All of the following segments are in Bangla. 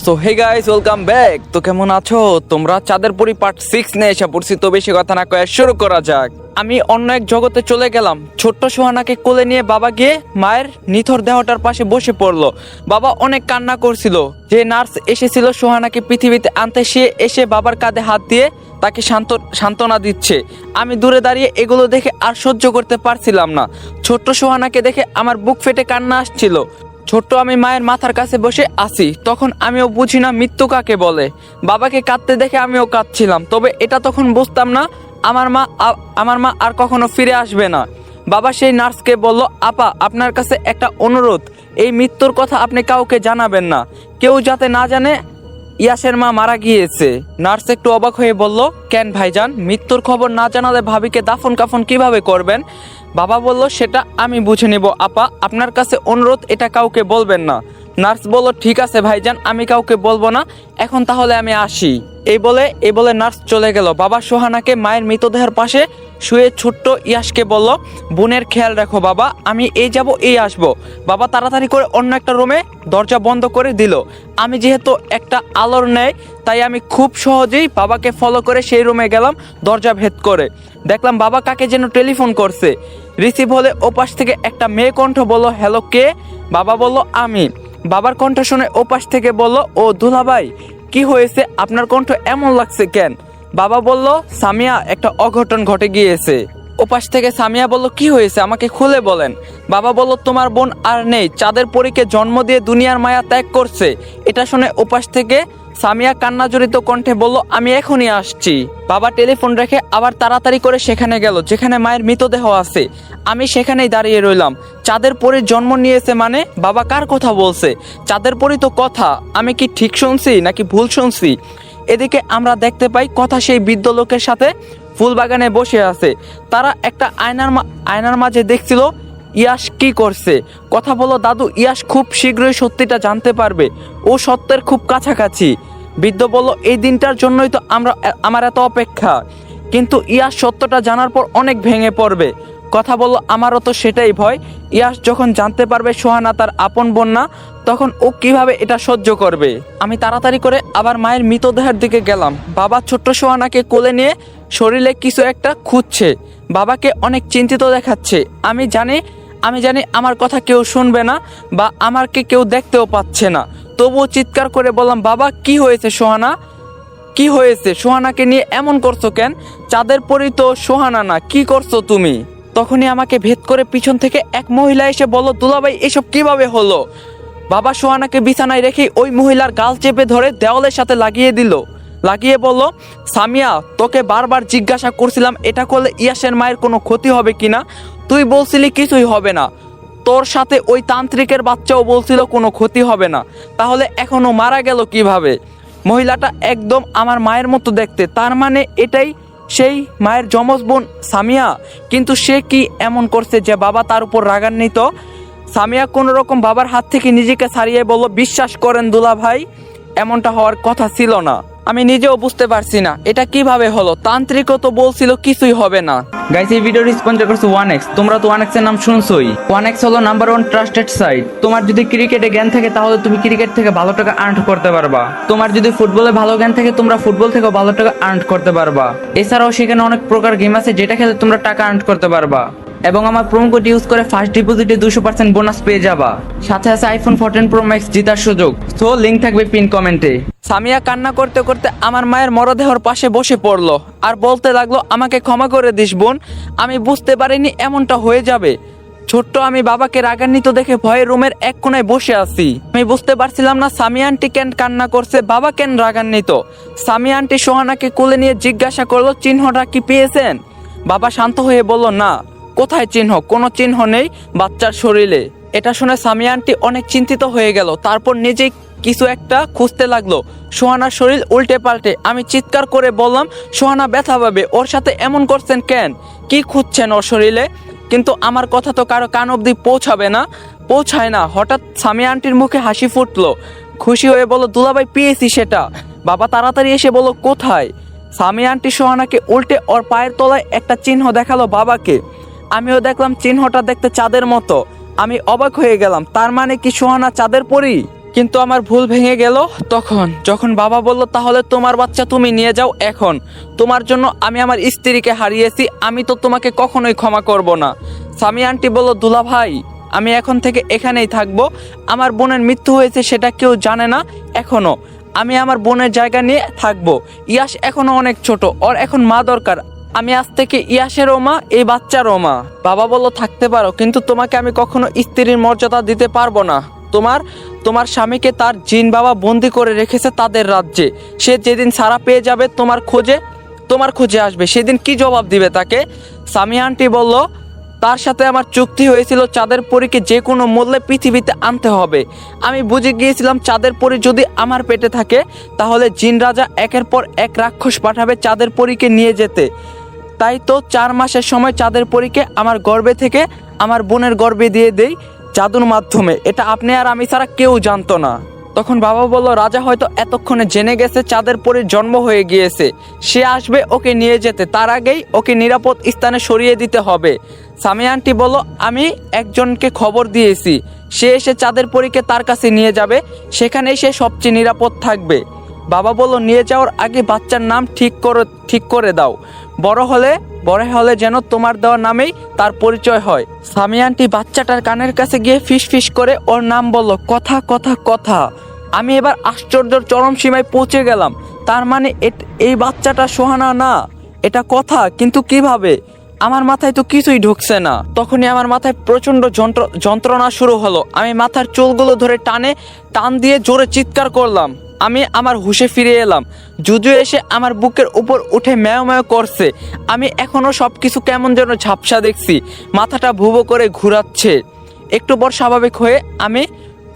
So hey guys, welcome back. তো কেমন আছো তোমরা? চাঁদের পরি পার্ট 6 নিয়ে এসে পড়ছি। তো বেশি কথা না কয়ে শুরু করা যাক। আমি অন্য এক জগতে চলে গেলাম। ছোট্ট সোহানাকে কোলে নিয়ে বাবা গিয়ে মায়ের নিথর দেহটার পাশে বসে পড়লো। বাবা অনেক কান্না করছিল। যে নার্স এসেছিল সোহানাকে পৃথিবীতে আনতে, সে এসে বাবার কাঁধে হাত দিয়ে তাকে সান্ত্বনা দিচ্ছে। আমি দূরে দাঁড়িয়ে এগুলো দেখে আর সহ্য করতে পারছিলাম না। ছোট্ট সোহানাকে দেখে আমার বুক ফেটে কান্না আসছিল। ছোট্ট আমি মায়ের মাথার কাছে বসে আছি। তখন আমিও বুঝি না মৃত্যু কাকে বলে। বাবাকে কাঁদতে দেখে আমিও কাঁদছিলাম, তবে এটা তখন বুঝতাম না আমার মা আর কখনো ফিরে আসবে না। বাবা সেই নার্সকে বলল, আপা আপনার কাছে একটা অনুরোধ, এই মৃত্যুর কথা আপনি কাউকে জানাবেন না, কেউ যাতে না জানে ইয়াসের মা মারা গিয়েছে। নার্স একটু অবাক হয়ে বলল, কেন ভাইজান, মৃত্যুর খবর না জানালে ভাবিকে দাফন কাফন কিভাবে করবেন? বাবা বলল, সেটা আমি বুঝে নিব আপা, আপনার কাছে অনুরোধ, এটা কাউকে বলবেন না। নার্স বলল, ঠিক আছে ভাইজান, আমি কাউকে বলবো না, এখন তাহলে আমি আসি। এই বলে নার্স চলে গেল। বাবা সোহানাকে মায়ের মৃতদেহের পাশে শুয়ে ছোট্ট ইয়াসকে বলল, বোনের খেয়াল রাখো বাবা, আমি এই যাব এই আসবো। বাবা তাড়াতাড়ি করে অন্য একটা রুমে দরজা বন্ধ করে দিল। আমি যেহেতু একটা আলোর নেই, তাই আমি খুব সহজেই বাবাকে ফলো করে সেই রুমে গেলাম। দরজা ভেদ করে দেখলাম বাবা কাকে যেন টেলিফোন করছে। রিসিভ হলে ওপাশ থেকে একটা মেয়ে কণ্ঠ বলল, হ্যালো কে? বাবা বলল, আমি। বাবার কণ্ঠ শুনে ওপাশ থেকে বলল, ও দুলাভাই, কি হয়েছে, আপনার কণ্ঠ এমন লাগছে কেন? বাবা বলল, সামিয়া, একটা অঘটন ঘটে গিয়েছে। ওপাশ থেকে সামিয়া বলল, কি হয়েছে, আমাকে খুলে বলেন। বাবা বলল, তোমার বোন আর নেই, চাঁদের পরীকে জন্ম দিয়ে দুনিয়ার মায়া ত্যাগ করছে। এটা শুনে ওপাশ থেকে সামিয়া কান্না জড়িত কণ্ঠে বলল, আমি এখনই আসছি। বাবা টেলিফোন রেখে আবার তাড়াতাড়ি করে সেখানে গেল যেখানে মায়ের মৃতদেহ আছে। আমি সেখানেই দাঁড়িয়ে রইলাম। চাঁদের পরীর জন্ম নিয়েছে মানে? বাবা কার কথা বলছে? চাঁদের পরী তো কথা, আমি কি ঠিক শুনছি নাকি ভুল শুনছি? এদিকে আমরা দেখতে পাই কথা সেই বৃদ্ধ লোকের সাথে ফুল বাগানে বসে আছে। তারা একটা আয়নার মাঝে দেখছিল ইয়াস কি করছে। কথা বলো দাদু, ইয়াস খুব শীঘ্রই সত্যিটা জানতে পারবে, ও সত্যের খুব কাছাকাছি। বৃদ্ধ বলল, এই দিনটার জন্যই তো আমার এত অপেক্ষা, কিন্তু ইয়াস সত্যটা জানার পর অনেক ভেঙে পড়বে। কথা বলল, আমারও তো সেটাই ভয়। ইয়াস যখন জানতে পারবে সোহানা তার আপন বোন না, তখন ও কিভাবে এটা সহ্য করবে? আমি তাড়াতাড়ি করে আবার মায়ের মৃতদেহের দিকে গেলাম। বাবা ছোট্ট সোহানাকে কোলে নিয়ে শরীরে কিছু একটা খুঁজছে। বাবাকে অনেক চিন্তিত দেখাচ্ছে। আমি জানি আমার কথা কেউ শুনবে না, বা আমাকে কেউ দেখতেও পাচ্ছে না। তবুও চিৎকার করে বললাম, বাবা কি হয়েছে সোহানা, কি হয়েছে? সোহানাকে নিয়ে এমন করছো কেন? চাঁদের পরী তো সোহানা না, কি করছো তুমি? তখনই আমাকে ভেদ করে পিছন থেকে এক মহিলা এসে বলল, দুলাভাই এসব কিভাবে হলো? বাবা সোহানাকে বিছানায় রেখে ওই মহিলার গাল চেপে ধরে দেওয়ালের সাথে লাগিয়ে বলল, সামিয়া, তোকে বারবার জিজ্ঞাসা করছিলাম এটা করলে ইয়াসের মায়ের কোনো ক্ষতি হবে কিনা, তুই বলছিলি কিছুই হবে না। তোর সাথে ওই তান্ত্রিকের বাচ্চাও বলছিল কোনো ক্ষতি হবে না, তাহলে এখনো মারা গেল কিভাবে? মহিলাটা একদম আমার মায়ের মতো দেখতে, তার মানে এটাই সেই মায়ের যমজ বোন সামিয়া। কিন্তু সে কি এমন করছে যে বাবা তার উপর রাগান্বিত? সামিয়া কোনো রকম বাবার হাত থেকে নিজেকে ছাড়িয়ে বলল, বিশ্বাস করেন দুলা ভাই, এমনটা হওয়ার কথা ছিল না। আমি নিজেও বুঝতে পারছি না এটা কিভাবে হলো, তান্ত্রিকও তো বলছিল কিছুই হবে না। গাইস, এই ভিডিওটি স্পন্সর করছে 1x। তোমরা তো 1x এর নাম শুনছোই। 1x হলো নাম্বার 1 ট্রাস্টেড সাইট। তোমার যদি ক্রিকেটে জ্ঞান থাকে তাহলে তুমি ক্রিকেট থেকে ভালো টাকা আর্ন করতে পারবা। তোমার যদি ফুটবলে ভালো জ্ঞান থাকে তোমরা ফুটবল থেকে ভালো টাকা আর্ন করতে পারবা। এছাড়াও সেখানে অনেক প্রকার গেম আছে যেটা খেলে তোমরা টাকা আর্ন করতে পারবা। এবং আমার প্রোমো কোড ইউজ করে ফার্স্ট ডিপোজিটে 200% বোনাস পেয়ে যাবা। সাথে আছে আইফোন 14 প্রো ম্যাক্স জেতার সুযোগ। সো লিংক থাকবে পিন কমেন্টে। সামিয়া কান্না করতে করতে আমার মায়ের মরদেহর পাশে বসে পড়লো আর বলতে লাগলো, আমাকে ক্ষমা করে দিস বোন, আমি বুঝতে পারিনি এমনটা হয়ে যাবে। ছোট্ট আমি বাবাকে রাগান্বিত দেখে ভয়ে রুমের এক কোণায় বসে আছি। আমি বুঝতে পারছিলাম না সামিয়া আন্টি কেন কান্না করছে, বাবা কেন রাগান্বিত। সামিয়া আন্টি সোহানাকে কোলে নিয়ে জিজ্ঞাসা করলো, চিহ্নটা কি পেয়েছেন? বাবা শান্ত হয়ে বলল, না। কোথায় চিহ্ন? কোনো চিহ্ন নেই বাচ্চার শরীরে। এটা শুনে সামিয়া আন্টি অনেক চিন্তিত হয়ে গেল। তারপর নিজেই কিছু একটা খুঁজতে লাগলো সোহানার শরীর উল্টে পাল্টে। আমি চিৎকার করে বললাম, সোহানা ব্যথা পাবে, ওর সাথে এমন করছেন কেন? কি খুঁজছেন ওর শরীরে? কিন্তু আমার কথা তো কারো কান অবধি পৌঁছায় না। হঠাৎ সামিয়া আন্টির মুখে হাসি ফুটলো। খুশি হয়ে বলল, দুলাভাই পেয়েছি সেটা। বাবা তাড়াতাড়ি এসে বলল, কোথায়? সামিয়া আন্টি সোহানাকে উল্টে ওর পায়ের তলায় একটা চিহ্ন দেখালো বাবাকে। আমিও দেখলাম চিহ্নটা দেখতে চাঁদের মতো। আমি অবাক হয়ে গেলাম, তার মানে কি সোহানা চাঁদের পরী? কিন্তু আমার ভুল ভেঙে গেল তখন, যখন বাবা বলল তাহলে তোমার বাচ্চা তুমি নিয়ে যাও। এখন তোমার জন্য আমি আমার স্ত্রীকে হারিয়েছি, আমি তো তোমাকে কখনোই ক্ষমা করব না। সামিয়া আন্টি বলল, দুলা ভাই আমি এখন থেকে এখানেই থাকবো। আমার বোনের মৃত্যু হয়েছে সেটা কেউ জানে না এখনো, আমি আমার বোনের জায়গা নিয়ে থাকবো। ইয়াস এখনো অনেক ছোট, ওর এখন মা দরকার। আমি আজ থেকে ইয়াসেরও মা, এই বাচ্চারও মা। বাবা বলল থাকতে পারো, কিন্তু তোমাকে আমি কখনো স্ত্রীর মর্যাদা দিতে পারবো না। তোমার স্বামীকে তার জিন বাবা বন্দি করে রেখেছে তাদের রাজ্যে। সে যেদিন ছাড়া পেয়ে যাবে তোমার খোঁজে আসবে, সেদিন কি জবাব দিবে তাকে? সামিয়া আন্টি বলল, তার সাথে আমার চুক্তি হয়েছিল চাঁদের পরীকে যে কোনো মূল্যে পৃথিবীতে আনতে হবে। আমি বুঝে গিয়েছিলাম চাঁদের পরী যদি আমার পেটে থাকে তাহলে জিন রাজা একের পর এক রাক্ষস পাঠাবে চাঁদের পরীকে নিয়ে যেতে। তাই তো 4 মাসের সময় চাঁদের পরীকে আমার গর্ভে থেকে আমার বোনের গর্ভে দিয়ে দেই জাদুর মাধ্যমে। এটা আপনি আর আমি ছাড়া কেউ জানতো না। তখন বাবা বলল, রাজা হয়তো এতক্ষণে জেনে গেছে চাঁদের পরীর জন্ম হয়ে গিয়েছে, সে আসবে ওকে নিয়ে যেতে, তার আগেই ওকে নিরাপদ স্থানে সরিয়ে দিতে হবে। সামিয়া আন্টি বলল, আমি একজনকে খবর দিয়েছি, সে এসে চাঁদের পরীকে তার কাছে নিয়ে যাবে, সেখানেই সে সবচেয়ে নিরাপদ থাকবে। বাবা বলল, নিয়ে যাওয়ার আগে বাচ্চার নাম ঠিক করে দাও, বড় হলে যেন তোমার দেওয়া নামেই তার পরিচয় হয়। সামিয়া আন্টি বাচ্চাটার কানের কাছে গিয়ে ফিস ফিস করে ওর নাম বলল, কথা কথা কথা। আমি এবার আশ্চর্যের চরম সীমায় পৌঁছে গেলাম। তার মানে এই বাচ্চাটা সোহানা না, এটা কথা, কিন্তু কিভাবে? আমার মাথায় তো কিছুই ঢুকছে না। তখনই আমার মাথায় প্রচন্ড যন্ত্রণা শুরু হলো। আমি মাথার চুলগুলো ধরে টান দিয়ে জোরে চিৎকার করলাম। আমি আমার হুঁশে ফিরে এলাম। জুজু এসে আমার বুকের উপর উঠে ম্যাও ম্যাও করছে। আমি এখনো সবকিছু কেমন যেন ঝাপসা দেখছি, মাথাটা ভুবো করে ঘুরাচ্ছে। একটু পর স্বাভাবিক হয়ে আমি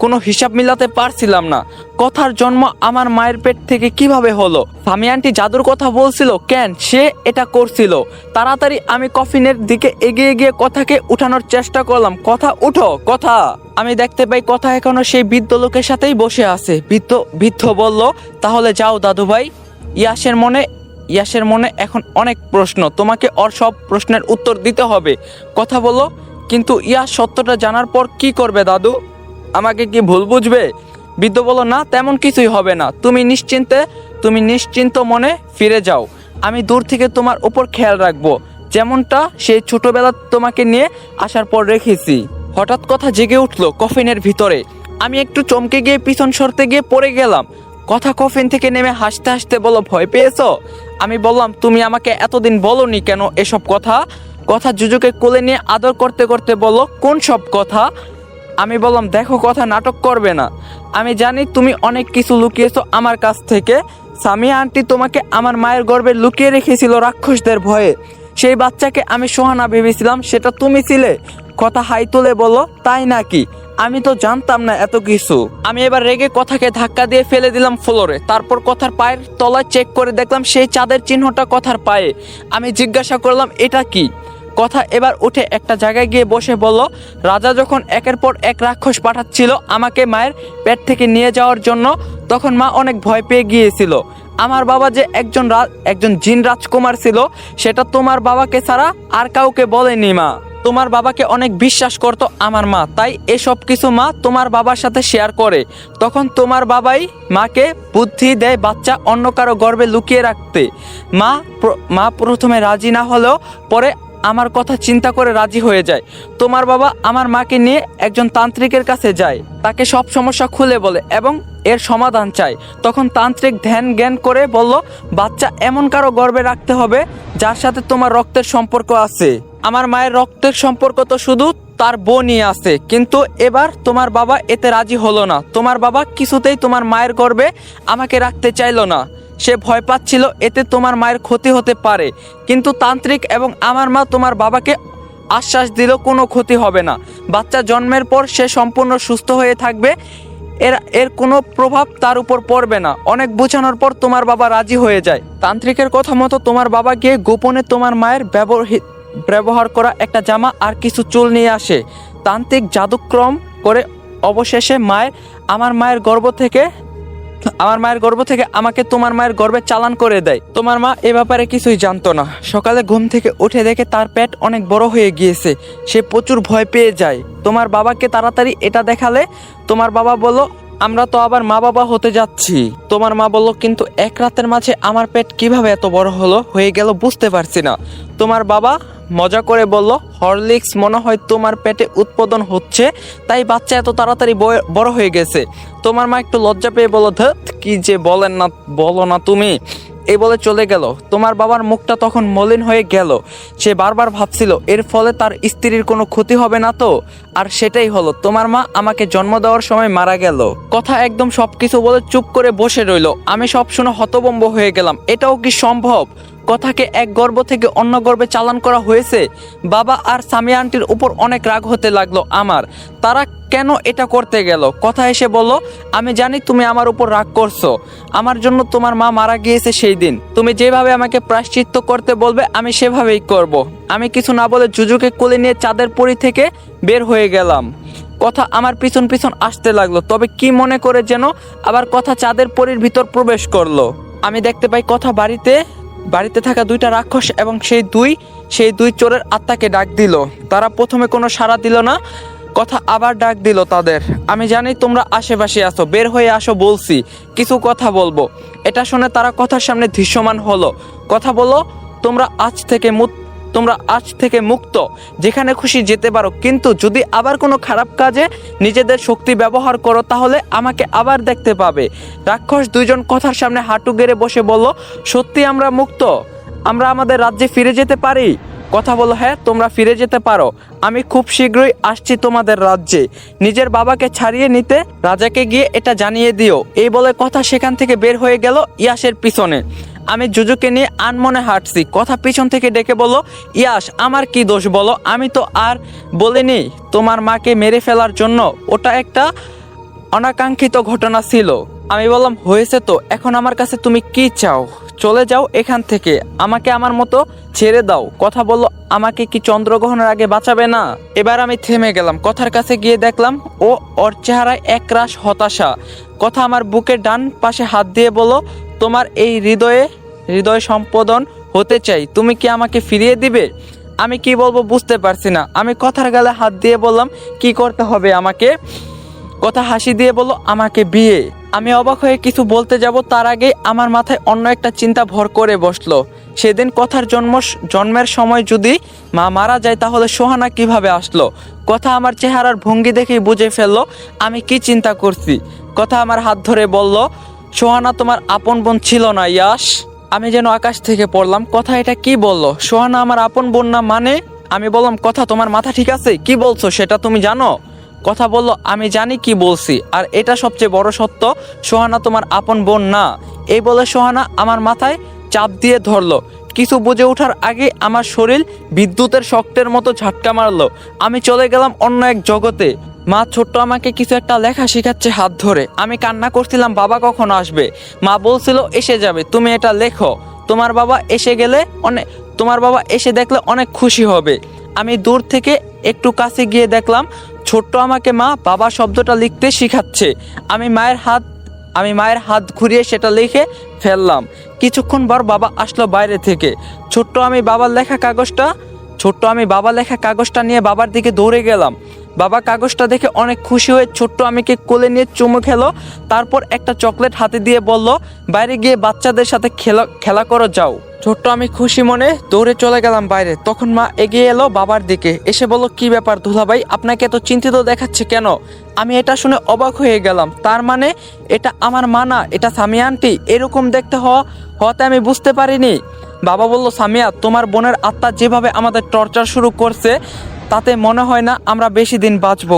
কোনো হিসাব মিলাতে পারছিলাম না, কথার জন্ম আমার মায়ের পেট থেকে কিভাবে হলো? সামিয়া আন্টি জাদুর কথা বলছিল কেন, সে এটা করছিল। তাড়াতাড়ি আমি কফিনের দিকে এগিয়ে গিয়ে কথাকে উঠানোর চেষ্টা করলাম। কথা উঠো, কথা। আমি দেখতে পাই কথা এখনো সেই বৃদ্ধ লোকের সাথেই বসে আছে। বৃদ্ধ বলল, তাহলে যাও দাদু ভাই। ইয়াসের মনে এখন অনেক প্রশ্ন, তোমাকে ওর সব প্রশ্নের উত্তর দিতে হবে। কথা বলো, কিন্তু ইয়াস সত্যটা জানার পর কি করবে দাদু? আমাকে কি ভুল বুঝবে? বৃদ্ধ বলল, না তেমন কিছুই হবে না, তুমি নিশ্চিন্ত মনে ফিরে যাও। আমি দূর থেকে তোমার উপর খেয়াল রাখবো, যেমনটা সেই ছোটবেলা তোমাকে নিয়ে আসার পর রেখেছি। হঠাৎ কথা জেগে উঠলো কফিনের ভিতরে। আমি একটু চমকে গিয়ে পিছন সরতে গিয়ে পড়ে গেলাম। কথা কফিন থেকে নেমে হাসতে হাসতে বলল, ভয় পেয়েছো? আমি বললাম, তুমি আমাকে এতদিন বলনি কেন এসব কথা? কথা জুজুকে কোলে নিয়ে আদর করতে করতে বলল, কোন সব কথা? আমি বললাম, দেখো কথা নাটক করবে না, আমি জানি তুমি অনেক কিছু লুকিয়েছো আমার কাছ থেকে। সামিয়া আন্টি তোমাকে আমার মায়ের গর্ভে লুকিয়ে রেখেছিল রাক্ষসদের ভয়ে। সেই বাচ্চাকে আমি সোহানা ভেবেছিলাম, সেটা তুমি ছিলে। কথা হাই তুলে বলল, তাই নাকি? আমি তো জানতাম না এত কিছু। আমি এবার রেগে কথাকে ধাক্কা দিয়ে ফেলে দিলাম ফ্লোরে। তারপর কথার পায়ের তলায় চেক করে দেখলাম সেই চাঁদের চিহ্নটা কথার পায়ে। আমি জিজ্ঞাসা করলাম, এটা কি? কথা এবার উঠে একটা জায়গায় গিয়ে বসে বলল, রাজা যখন একের পর এক রাক্ষস পাঠাচ্ছিল আমাকে মায়ের পেট থেকে নিয়ে যাওয়ার জন্য, তখন মা অনেক ভয় পেয়ে গিয়েছিল। আমার বাবা যে একজন জিন রাজকুমার ছিল, সেটা তোমার বাবাকে ছাড়া আর কাউকে বলেনি মা। তোমার বাবাকে অনেক বিশ্বাস করতো আমার মা, তাই এসব কিছু মা তোমার বাবার সাথে শেয়ার করে। তখন তোমার বাবাই মাকে বুদ্ধি দেয় বাচ্চা অন্য কারো গর্ভে লুকিয়ে রাখতে। মা প্রথমে রাজি না হলেও পরে আমার কথা চিন্তা করে রাজি হয়ে যায়। তোমার বাবা আমার মাকে নিয়ে একজন তান্ত্রিকের কাছে যায়, তাকে সব সমস্যা খুলে বলে এবং এর সমাধান চায়। তখন তান্ত্রিক ধ্যান জ্ঞান করে বলল, বাচ্চা এমন কারো গর্ভে রাখতে হবে যার সাথে তোমার রক্তের সম্পর্ক আছে। আমার মায়ের রক্তের সম্পর্ক তো শুধু তার বোনই আছে, কিন্তু এবার তোমার বাবা এতে রাজি হলো না। তোমার বাবা কিছুতেই তোমার মায়ের গর্ভে আমাকে রাখতে চাইলো না, সে ভয় পাচ্ছিল এতে তোমার মায়ের ক্ষতি হতে পারে। কিন্তু তান্ত্রিক এবং আমার মা তোমার বাবাকে আশ্বাস দিল কোনো ক্ষতি হবে না, বাচ্চা জন্মের পর সে সম্পূর্ণ সুস্থ হয়ে থাকবে, এর কোনো প্রভাব তার উপর পড়বে না। অনেক বোঝানোর পর তোমার বাবা রাজি হয়ে যায়। তান্ত্রিকের কথা মতো তোমার বাবা গিয়ে গোপনে তোমার মায়ের ব্যবহার করা একটা জামা আর কিছু চুল নিয়ে আসে। তান্ত্রিক জাদুক্রম করে অবশেষে আমার মায়ের গর্ভ থেকে আমাকে তোমার মায়ের গর্ভে চালান করে দেয়। তোমার মা এ ব্যাপারে কিছুই জানতো না। সকালে ঘুম থেকে উঠে দেখে তার পেট অনেক বড় হয়ে গিয়েছে। সে প্রচুর ভয় পেয়ে যায়। তোমার বাবাকে তাড়াতাড়ি এটা দেখালে তোমার বাবা বলল, আমরা তো আবার মা বাবা হতে যাচ্ছি। তোমার মা বলল, কিন্তু এক রাতের মাঝে আমার পেট কিভাবে এত বড় হয়ে গেল বুঝতে পারছি না। তোমার বাবা মজা করে বলল, হরলিক্স মনে হয় তোমার পেটে উৎপাদন হচ্ছে, তাই বাচ্চা এত তাড়াতাড়ি বড় হয়ে গেছে। তোমার মা একটু লজ্জা পেয়ে বলল, ধুৎ, কি যে বলো না তুমি। এই বলে চলে গেল। তোমার বাবার মুখটা তখন মলিন হয়ে গেল। সে বারবার ভাবছিল এর ফলে তার স্ত্রীর কোনো ক্ষতি হবে না তো। আর সেটাই হলো, তোমার মা আমাকে জন্ম দেওয়ার সময় মারা গেল। কথা একদম সবকিছু বলে চুপ করে বসে রইল। আমি সব শুনে হতভম্ব হয়ে গেলাম। এটাও কি সম্ভব? কথাকে এক গর্ভ থেকে অন্য গর্ভে চালান করা হয়েছে। বাবা আর সামিয়া আন্টির উপর অনেক রাগ হতে লাগলো আমার। তারা কেন এটা করতে গেল? কথা এসে বলল, আমি জানি তুমি আমার উপর রাগ করছো। আমার জন্য তোমার মা মারা গিয়েছে সেই দিন। তুমি যেভাবে আমাকে প্রায়শ্চিত্ত করতে বলবে আমি সেভাবেই করব। আমি কিছু না বলে জুজুকে কোলে নিয়ে চাঁদের পরি থেকে বের হয়ে গেলাম। কথা আমার পিছন পিছন আসতে লাগলো। তবে কি মনে করে যেন আবার কথা চাঁদের পরির ভিতর প্রবেশ করলো। আমি দেখতে পাই কথা বাড়িতে থাকা দুইটা রাক্ষস এবং সেই দুই চোরের আত্মাকে ডাক দিল। তারা প্রথমে কোনো সাড়া দিল না। কথা আবার ডাক দিল তাদের। আমি জানি তোমরা আশেপাশে আছো, বের হয়ে আসো বলছি, কিছু কথা বলবো। এটা শুনে তারা কথার সামনে দৃশ্যমান হলো। কথা বলো, তোমরা আজ থেকে মুক্ত, যেখানে খুশি যেতে পারো। কিন্তু যদি আবার কোনো খারাপ কাজে নিজেদের শক্তি ব্যবহার করো তাহলে আমাকে আবার দেখতে পাবে। রাক্ষস দুইজন কথার সামনে হাঁটু গেড়ে বসে বলল, সত্যি আমরা মুক্ত? আমরা আমাদের রাজ্যে ফিরে যেতে পারি? কথা বলো, হ্যাঁ তোমরা ফিরে যেতে পারো। আমি খুব শীঘ্রই আসছি তোমাদের রাজ্যে। নিজের বাবাকে ছাড়িয়ে নিতে রাজাকে গিয়ে এটা জানিয়ে দিও। এই বলে কথা সেখান থেকে বের হয়ে গেল ইয়াসের পিছনে। আমি জুজুকে নিয়ে আনমনে হাঁটছি। কথা পিছন থেকে ডেকে বলল, ইয়াস, আমার কি দোষ বলো? আমি তো আর বলিনি তোমার মাকে মেরে ফেলার জন্য। ওটা একটা অনাকাঙ্ক্ষিত ঘটনা ছিল। আমি বললাম, হয়েছে তো, এখন আমার কাছে তুমি কি চাও? চলে যাও এখান থেকে, আমাকে আমার মতো ছেড়ে দাও। কথা বলল, আমাকে কি চন্দ্রগ্রহণের আগে বাঁচাবে না? এবার আমি থেমে গেলাম। কথার কাছে গিয়ে দেখলাম ওর চেহারায় একরাশ হতাশা। কথা আমার বুকের ডান পাশে হাত দিয়ে বলল, তোমার এই হৃদয় সম্পাদন হতে চাই, তুমি কি আমাকে ফিরিয়ে দিবে? আমি কি বলবো বুঝতে পারছি না। আমি কথার গালে হাত দিয়ে বললাম, কি করতে হবে আমাকে? কথা হাসি দিয়ে বলল, আমাকে বিয়ে। আমি অবাক হয়ে কিছু বলতে যাব তার আগে আমার মাথায় অন্য একটা চিন্তা ভর করে বসলো। সেদিন কথার জন্মের সময় যদি মা মারা যায় তাহলে সোহানা কিভাবে আসলো? কথা আমার চেহারার ভঙ্গি দেখেই বুঝে ফেললো আমি কি চিন্তা করছি। কথা আমার হাত ধরে বলল, সোহানা তোমার আপন বোন ছিল না ইয়াস। আমি যেন আকাশ থেকে পড়লাম। কথা এটা কি বললো? সোহানা আমার আপন বোন না মানে? আমি বললাম, কথা তোমার মাথা ঠিক আছে? কি বলছো সেটা তুমি জানো? কথা বলল, আমি জানি কি বলছি, আর এটা সবচেয়ে বড় সত্য, সোহানা তোমার আপন বোন না। এই বলে সোহানা আমার মাথায় চাপ দিয়ে ধরলো। কিছু বুঝে ওঠার আগে আমার শরীর বিদ্যুতের শক্তের মতো ঝাটকা মারলো। আমি চলে গেলাম অন্য এক জগতে। মা ছোট্ট আমাকে কিছু একটা লেখা শেখাচ্ছে হাত ধরে। আমি কান্না করছিলাম, বাবা কখন আসবে? মা বলছিল এসে যাবে, তুমি এটা লেখো। তোমার বাবা এসে দেখলে অনেক খুশি হবে। আমি দূর থেকে একটু কাছে গিয়ে দেখলাম ছোট্ট আমাকে মা বাবা শব্দটা লিখতে শিখাচ্ছে। আমি মায়ের হাত ঘুরিয়ে সেটা লিখে ফেললাম। কিছুক্ষণ পর বাবা আসলো বাইরে থেকে। ছোট্ট আমি বাবা লেখা কাগজটা নিয়ে বাবার দিকে দৌড়ে গেলাম। বাবা কাগজটা দেখে অনেক খুশি হয়ে ছোট্ট আমিকে কোলে নিয়ে চুমু খেলো। তারপর একটা চকলেট হাতে দিয়ে বলল, বাইরে গিয়ে বাচ্চাদের সাথে খেলা করো, যাও। ছোট্ট আমি খুশি মনে দৌড়ে চলে গেলাম বাইরে। তখন মা এগিয়ে এলো বাবার দিকে, এসে বলল, কি ব্যাপার দুলাভাই, আপনাকে এত চিন্তিত দেখাচ্ছে কেন? আমি এটা শুনে অবাক হয়ে গেলাম। তার মানে এটা আমার মা না, এটা সামিয়া আন্টি? এরকম দেখতে হওয়াতে আমি বুঝতে পারিনি। বাবা বলল, সামিয়া, তোমার বোনের আত্মা যেভাবে আমাদের টর্চার শুরু করছে তাতে মনে হয় না আমরা বেশি দিন বাঁচবো।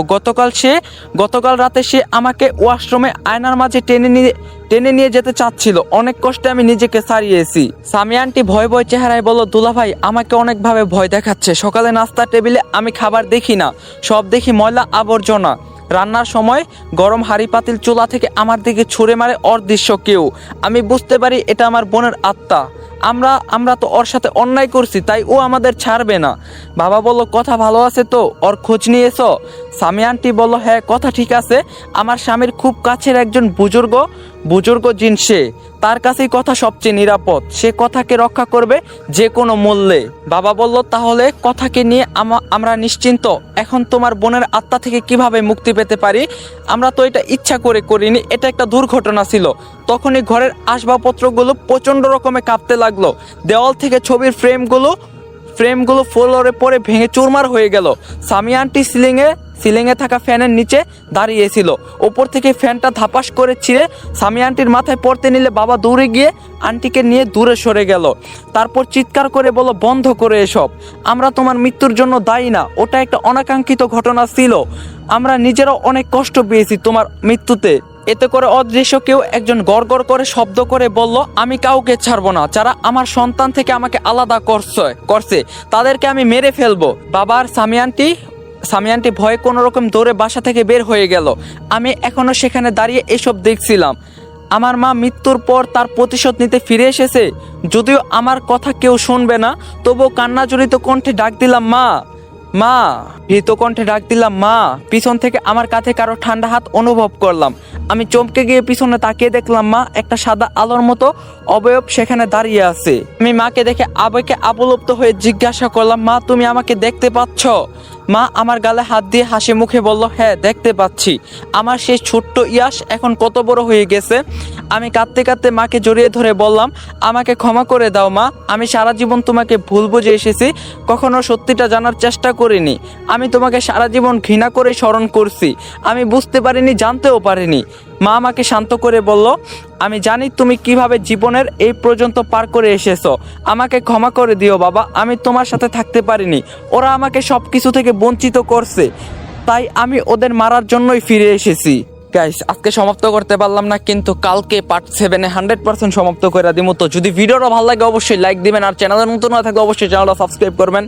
গতকাল রাতে সে আমাকে ওয়াশরুমে আয়নার মাঝে টেনে নিয়ে যেতে চাচ্ছিল। অনেক কষ্টে আমি নিজেকে ছাড়িয়েছি। সামিয়া আন্টি ভয় চেহারায় বলল, দুলাভাই আমাকে অনেকভাবে ভয় দেখাচ্ছে। সকালে নাস্তার টেবিলে আমি খাবার দেখি না, সব দেখি ময়লা আবর্জনা। রান্নার সময় গরম হাঁড়ি পাতিল চুলা থেকে আমার দিকে ছুঁড়ে মারে অদৃশ্য কেউ। আমি বুঝতে পারি এটা আমার বোনের আত্মা। আমরা তো ওর সাথে অন্যায় করছি, তাই ও আমাদের ছাড়বে না। বাবা বলল, কথা ভালো আছে তো? ওর খোঁজ নিয়েছো? সামিয়া আন্টি বলল, হ্যাঁ কথা ঠিক আছে, আমার স্বামীর খুব কাছের একজন বুজুর্গ জিন, সে তার কাছেই কথা সবচেয়ে নিরাপদ, সে কথাকে রক্ষা করবে যে কোনো মূল্যে। বাবা বলল, তাহলে কথাকে নিয়ে আমরা নিশ্চিন্ত। এখন তোমার বোনের আত্মা থেকে কিভাবে মুক্তি পেতে পারি? আমরা তো এটা ইচ্ছা করে করিনি, এটা একটা দুর্ঘটনা ছিল। তখনই ঘরের আসবাবপত্রগুলো প্রচণ্ড রকমে কাঁপতে লাগলো। দেওয়াল থেকে ছবির ফ্রেমগুলো ফ্লোরে পড়ে ভেঙে চুরমার হয়ে গেল। সামিয়া আন্টি সিলিংয়ে থাকা ফ্যানের নিচে দাঁড়িয়েছিল। ওপর থেকে ফ্যানটা ধাপাস করে ছিঁড়ে সামিয়া আন্টির মাথায় পড়তে নিলে বাবা দৌড়ে গিয়ে আন্টিকে নিয়ে দূরে সরে গেল। তারপর চিৎকার করে বলল, বন্ধ করে এসব, আমরা তোমার মৃত্যুর জন্য দায়ী না, ওটা একটা অনাকাঙ্ক্ষিত ঘটনা ছিল। আমরা নিজেরাও অনেক কষ্ট পেয়েছি তোমার মৃত্যুতে। এতে করে অদৃশ্য কেউ একজন গড়গড় করে শব্দ করে বলল, আমি কাউকে ছাড়বো না, যারা আমার সন্তান থেকে আমাকে আলাদা করছে তাদেরকে আমি মেরে ফেলবো। বাবার সামিয়া আন্টি ভয়ে কোনো রকম দৌড়ে বাসা থেকে বের হয়ে গেল। আমি এখনো সেখানে দাঁড়িয়ে এসব দেখছিলাম। আমার মা মৃত্যুর পর তার প্রতিশোধ নিতে ফিরে এসেছে। যদিও আমার কথা কেউ শুনবে না, তবুও কান্নাজড়িত কণ্ঠে ডাক দিলাম, মা মা ভীত কণ্ঠে ডাক দিলাম, মা। পিছন থেকে আমার কাঁধে কারো ঠান্ডা হাত অনুভব করলাম। আমি চমকে গিয়ে পিছনে তাকিয়ে দেখলাম, মা একটা সাদা আলোর মতো অবয়ব সেখানে দাঁড়িয়ে আছে। আমি মাকে দেখে আবেগে আপ্লুপ্ত হয়ে জিজ্ঞাসা করলাম, মা তুমি আমাকে দেখতে পাচ্ছ? মা আমার গালে হাত দিয়ে হাসি মুখে বলল, হ্যাঁ দেখতে পাচ্ছি। আমার সেই ছোট্ট ইয়াস এখন কত বড় হয়ে গেছে। আমি কাঁদতে কাঁদতে মাকে জড়িয়ে ধরে বললাম, আমাকে ক্ষমা করে দাও মা, আমি সারা জীবন তোমাকে ভুল বুঝে এসেছি, কখনো সত্যিটা জানার চেষ্টা করিনি। আমি তোমাকে সারা জীবন ঘৃণা করে স্মরণ করছি, আমি বুঝতে পারিনি, জানতেও পারিনি। মা আমাকে শান্ত করে বলল, আমি জানি তুমি কিভাবে জীবনের এই পর্যন্ত পার করে এসেছো, আমাকে ক্ষমা করে দিও বাবা, আমি তোমার সাথে থাকতে পারিনি। ওরা আমাকে সব কিছু থেকে বঞ্চিত করছে, তাই আমি ওদের মারার জন্যই ফিরে এসেছি। গাইস, আজকে সমাপ্ত করতে পারলাম না, কিন্তু কালকে পার্ট 7-এ 100% সমাপ্ত করে দিব। তো যদি ভিডিওটা ভালো লাগে অবশ্যই লাইক দিবেন, আর চ্যানেলের নতুন না থাকলে অবশ্যই চ্যানেলটা সাবস্ক্রাইব করবেন।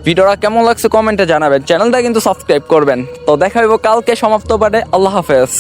ভিডিওটা কেমন লাগছে কমেন্টে জানাবেন, চ্যানেলটা কিন্তু সাবস্ক্রাইব করবেন। তো দেখা হইব কালকে সমাপ্ত পার্টে। আল্লাহ হাফেজ।